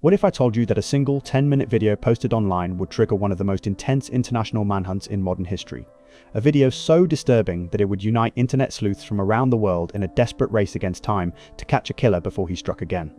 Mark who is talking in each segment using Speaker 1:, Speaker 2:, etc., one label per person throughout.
Speaker 1: What if I told you that a single 10-minute video posted online would trigger one of the most intense international manhunts in modern history? A video so disturbing that it would unite internet sleuths from around the world in a desperate race against time to catch a killer before he struck again.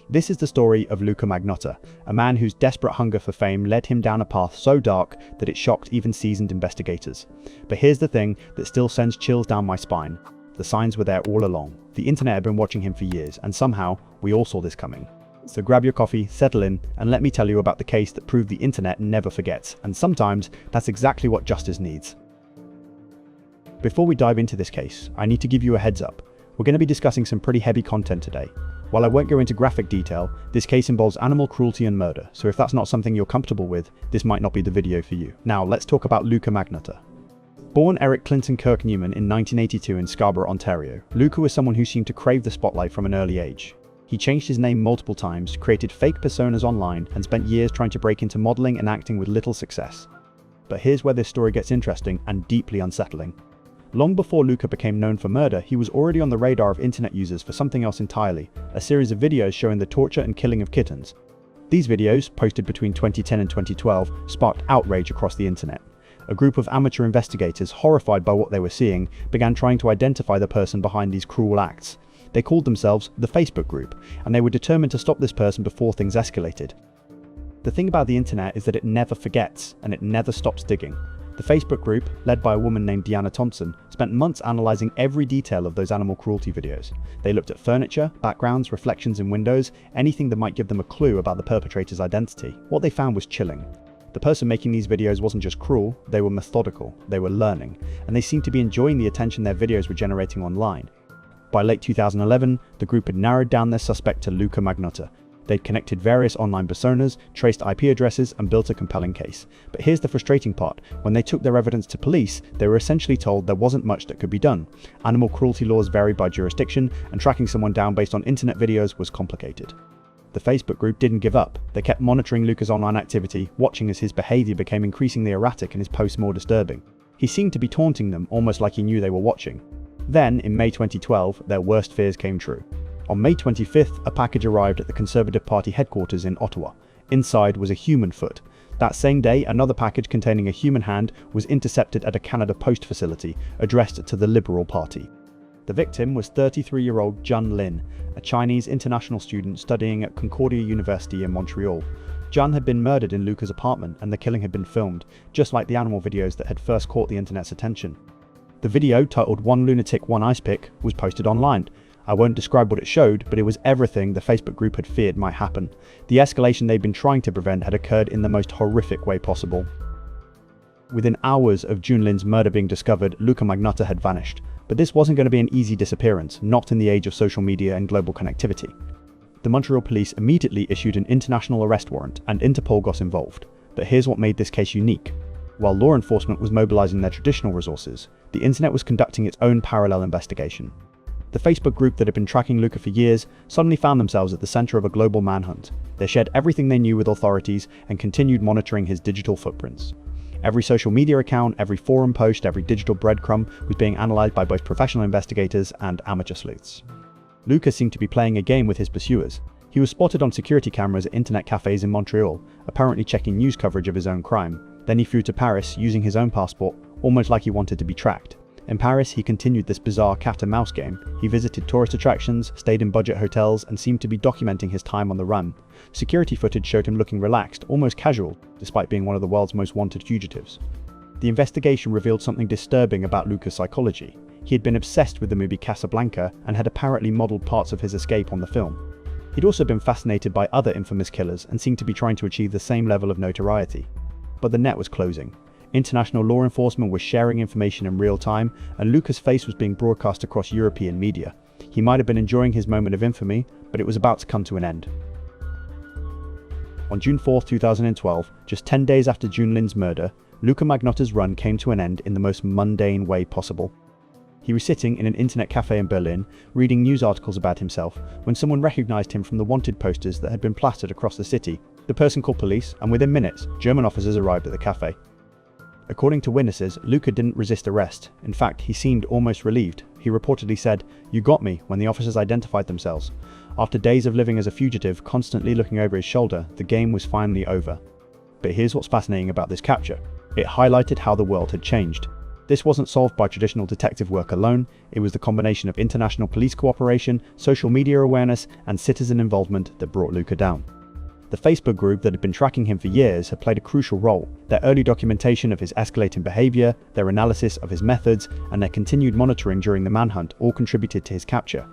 Speaker 1: This is the story of Luka Magnotta, a man whose desperate hunger for fame led him down a path so dark that it shocked even seasoned investigators. But here's the thing that still sends chills down my spine. The signs were there all along. The internet had been watching him for years, and somehow we all saw this coming. So grab your coffee, settle in, and let me tell you about the case that proved the internet never forgets, and sometimes that's exactly what justice needs. Before we dive into this case, I need to give you a heads up. We're going to be discussing some pretty heavy content today. While I won't go into graphic detail, this case involves animal cruelty and murder, so if that's not something you're comfortable with, this might not be the video for you. Now let's talk about Luka Magnotta. Born Eric Clinton Kirk Newman in 1982 in Scarborough, Ontario, Luka was someone who seemed to crave the spotlight from an early age. He changed his name multiple times, created fake personas online, and spent years trying to break into modeling and acting with little success. But here's where this story gets interesting and deeply unsettling. Long before Luka became known for murder, he was already on the radar of internet users for something else entirely, a series of videos showing the torture and killing of kittens. These videos, posted between 2010 and 2012, sparked outrage across the internet. A group of amateur investigators, horrified by what they were seeing, began trying to identify the person behind these cruel acts. They called themselves the Facebook group, and they were determined to stop this person before things escalated. The thing about the internet is that it never forgets, and it never stops digging. The Facebook group, led by a woman named Deanna Thompson, spent months analysing every detail of those animal cruelty videos. They looked at furniture, backgrounds, reflections in windows, anything that might give them a clue about the perpetrator's identity. What they found was chilling. The person making these videos wasn't just cruel, they were methodical, they were learning, and they seemed to be enjoying the attention their videos were generating online. By late 2011, the group had narrowed down their suspect to Luka Magnotta. They'd connected various online personas, traced IP addresses, and built a compelling case. But here's the frustrating part. When they took their evidence to police, they were essentially told there wasn't much that could be done. Animal cruelty laws varied by jurisdiction, and tracking someone down based on internet videos was complicated. The Facebook group didn't give up. They kept monitoring Luka's online activity, watching as his behavior became increasingly erratic and his posts more disturbing. He seemed to be taunting them, almost like he knew they were watching. Then, in May 2012, their worst fears came true. On May 25th, a package arrived at the Conservative Party headquarters in Ottawa. Inside was a human foot. That same day, another package containing a human hand was intercepted at a Canada Post facility, addressed to the Liberal Party. The victim was 33-year-old Jun Lin, a Chinese international student studying at Concordia University in Montreal. Jun had been murdered in Luka's apartment, and the killing had been filmed, just like the animal videos that had first caught the internet's attention. The video, titled "One Lunatic, One Ice Pick," was posted online. I won't describe what it showed, but it was everything the Facebook group had feared might happen. The escalation they'd been trying to prevent had occurred in the most horrific way possible. Within hours of Jun Lin's murder being discovered, Luka Magnotta had vanished. But this wasn't going to be an easy disappearance, not in the age of social media and global connectivity. The Montreal police immediately issued an international arrest warrant, and Interpol got involved. But here's what made this case unique. While law enforcement was mobilizing their traditional resources, the internet was conducting its own parallel investigation. The Facebook group that had been tracking Luka for years suddenly found themselves at the center of a global manhunt. They shared everything they knew with authorities and continued monitoring his digital footprints. Every social media account, every forum post, every digital breadcrumb was being analyzed by both professional investigators and amateur sleuths. Luka seemed to be playing a game with his pursuers. He was spotted on security cameras at internet cafes in Montreal, apparently checking news coverage of his own crime. Then he flew to Paris using his own passport, almost like he wanted to be tracked. In Paris, he continued this bizarre cat-and-mouse game. He visited tourist attractions, stayed in budget hotels, and seemed to be documenting his time on the run. Security footage showed him looking relaxed, almost casual, despite being one of the world's most wanted fugitives. The investigation revealed something disturbing about Luka's psychology. He had been obsessed with the movie Casablanca and had apparently modeled parts of his escape on the film. He'd also been fascinated by other infamous killers and seemed to be trying to achieve the same level of notoriety. But the net was closing. International law enforcement was sharing information in real time, and Luka's face was being broadcast across European media. He might have been enjoying his moment of infamy, but it was about to come to an end. On June 4, 2012, just 10 days after Jun Lin's murder, Luka Magnotta's run came to an end in the most mundane way possible. He was sitting in an internet cafe in Berlin, reading news articles about himself, when someone recognized him from the wanted posters that had been plastered across the city. The person called police, and within minutes, German officers arrived at the cafe. According to witnesses, Luka didn't resist arrest. In fact, he seemed almost relieved. He reportedly said, "You got me," when the officers identified themselves. After days of living as a fugitive, constantly looking over his shoulder, the game was finally over. But here's what's fascinating about this capture. It highlighted how the world had changed. This wasn't solved by traditional detective work alone, it was the combination of international police cooperation, social media awareness, and citizen involvement that brought Luka down. The Facebook group that had been tracking him for years had played a crucial role. Their early documentation of his escalating behavior, their analysis of his methods, and their continued monitoring during the manhunt all contributed to his capture.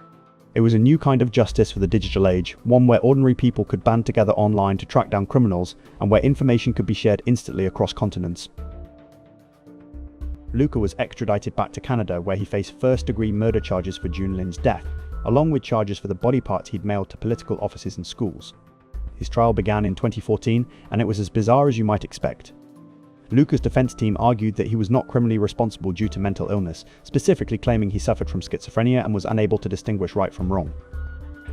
Speaker 1: It was a new kind of justice for the digital age, one where ordinary people could band together online to track down criminals, and where information could be shared instantly across continents. Luka was extradited back to Canada, where he faced first-degree murder charges for June Lin's death, along with charges for the body parts he'd mailed to political offices and schools. His trial began in 2014, and it was as bizarre as you might expect. Luka's defense team argued that he was not criminally responsible due to mental illness, specifically claiming he suffered from schizophrenia and was unable to distinguish right from wrong.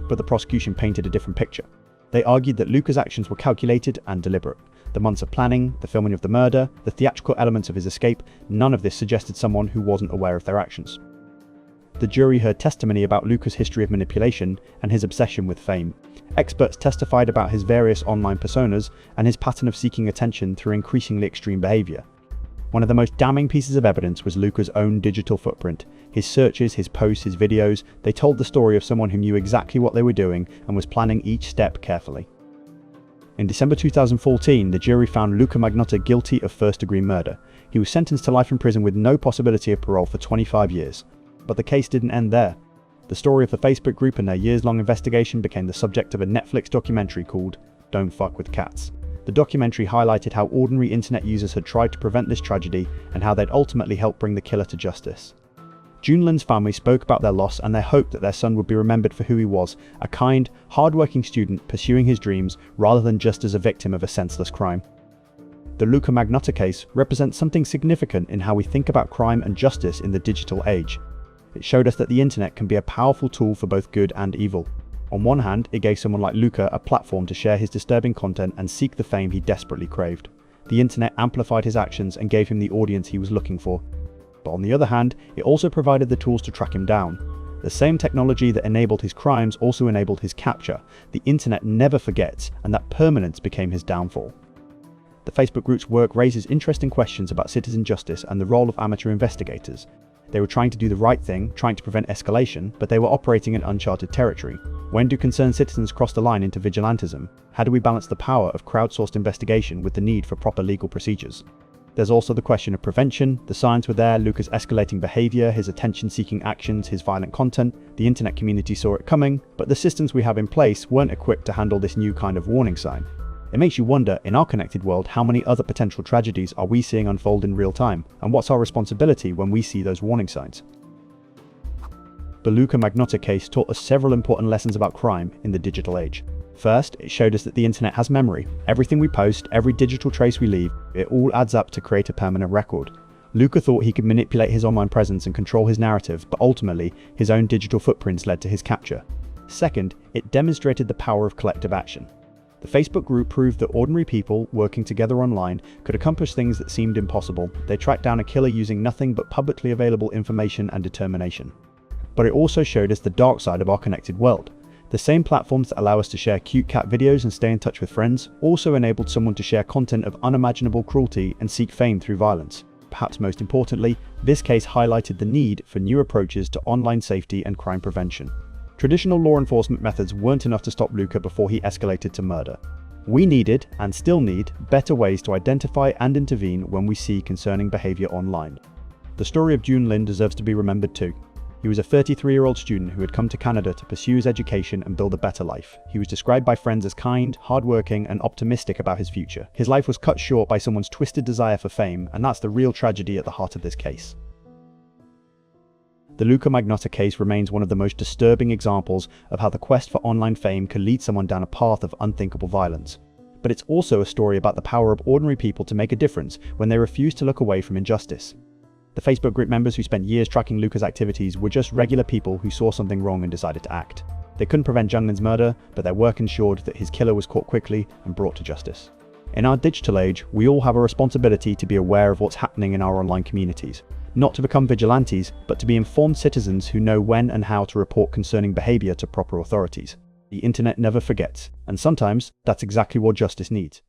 Speaker 1: But the prosecution painted a different picture. They argued that Luka's actions were calculated and deliberate. The months of planning, the filming of the murder, the theatrical elements of his escape, none of this suggested someone who wasn't aware of their actions. The jury heard testimony about Luka's history of manipulation and his obsession with fame. Experts testified about his various online personas and his pattern of seeking attention through increasingly extreme behavior. One of the most damning pieces of evidence was Luka's own digital footprint. His searches, his posts, his videos, they told the story of someone who knew exactly what they were doing and was planning each step carefully. In December 2014, the jury found Luka Magnotta guilty of first-degree murder. He was sentenced to life in prison with no possibility of parole for 25 years. But the case didn't end there. The story of the Facebook group and their years-long investigation became the subject of a Netflix documentary called Don't Fuck with Cats. The documentary highlighted how ordinary internet users had tried to prevent this tragedy and how they'd ultimately helped bring the killer to justice. June Lin's family spoke about their loss and their hope that their son would be remembered for who he was, a kind, hard-working student pursuing his dreams rather than just as a victim of a senseless crime. The Luka Magnotta case represents something significant in how we think about crime and justice in the digital age. It showed us that the internet can be a powerful tool for both good and evil. On one hand, it gave someone like Luka a platform to share his disturbing content and seek the fame he desperately craved. The internet amplified his actions and gave him the audience he was looking for. But on the other hand, it also provided the tools to track him down. The same technology that enabled his crimes also enabled his capture. The internet never forgets, and that permanence became his downfall. The Facebook group's work raises interesting questions about citizen justice and the role of amateur investigators. They were trying to do the right thing, trying to prevent escalation, but they were operating in uncharted territory. When do concerned citizens cross the line into vigilantism? How do we balance the power of crowdsourced investigation with the need for proper legal procedures? There's also the question of prevention. The signs were there: Luka's escalating behavior, his attention-seeking actions, his violent content. The internet community saw it coming, but the systems we have in place weren't equipped to handle this new kind of warning sign. It makes you wonder, in our connected world, how many other potential tragedies are we seeing unfold in real time, and what's our responsibility when we see those warning signs? The Luka Magnotta case taught us several important lessons about crime in the digital age. First, it showed us that the internet has memory. Everything we post, every digital trace we leave, it all adds up to create a permanent record. Luka thought he could manipulate his online presence and control his narrative, but ultimately, his own digital footprints led to his capture. Second, it demonstrated the power of collective action. The Facebook group proved that ordinary people working together online could accomplish things that seemed impossible. They tracked down a killer using nothing but publicly available information and determination. But it also showed us the dark side of our connected world. The same platforms that allow us to share cute cat videos and stay in touch with friends also enabled someone to share content of unimaginable cruelty and seek fame through violence. Perhaps most importantly, this case highlighted the need for new approaches to online safety and crime prevention. Traditional law enforcement methods weren't enough to stop Luka before he escalated to murder. We needed, and still need, better ways to identify and intervene when we see concerning behavior online. The story of June Lin deserves to be remembered too. He was a 33-year-old student who had come to Canada to pursue his education and build a better life. He was described by friends as kind, hardworking, and optimistic about his future. His life was cut short by someone's twisted desire for fame, and that's the real tragedy at the heart of this case. The Luka Magnotta case remains one of the most disturbing examples of how the quest for online fame can lead someone down a path of unthinkable violence. But it's also a story about the power of ordinary people to make a difference when they refuse to look away from injustice. The Facebook group members who spent years tracking Luka's activities were just regular people who saw something wrong and decided to act. They couldn't prevent Jung Lin's murder, but their work ensured that his killer was caught quickly and brought to justice. In our digital age, we all have a responsibility to be aware of what's happening in our online communities. Not to become vigilantes, but to be informed citizens who know when and how to report concerning behavior to proper authorities. The internet never forgets, and sometimes that's exactly what justice needs.